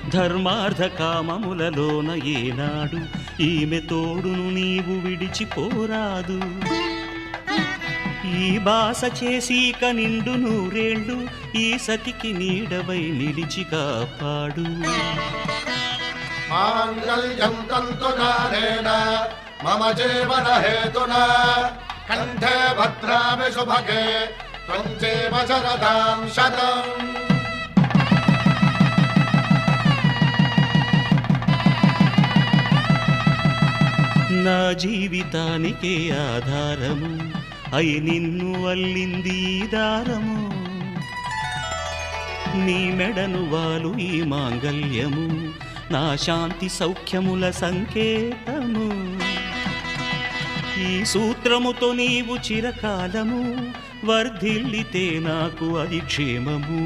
ధర్మార్థ కామములలోన ఏనాడు ఈమె తోడును నీవు విడిచిపోరాదు. ఈ బాస చేసీక నిండు నూరేళ్ళు ఈ సతికి నీడవై నిలిచి కాపాడు. మాంగళ్యం తంతునానేన మమ జీవన హేతునా కంఠే భద్రామి శుభగే త్వం జీవ శరదాం శతం. నా జీవితానికే ఆధారము అయి నిన్ను అల్లింది దారము. నీ మెడను వాలు ఈ మాంగళ్యము నా శాంతి సౌఖ్యముల సంకేతము. ఈ సూత్రముతో నీవు చిరకాలము వర్ధిల్లితే నాకు అది క్షేమము.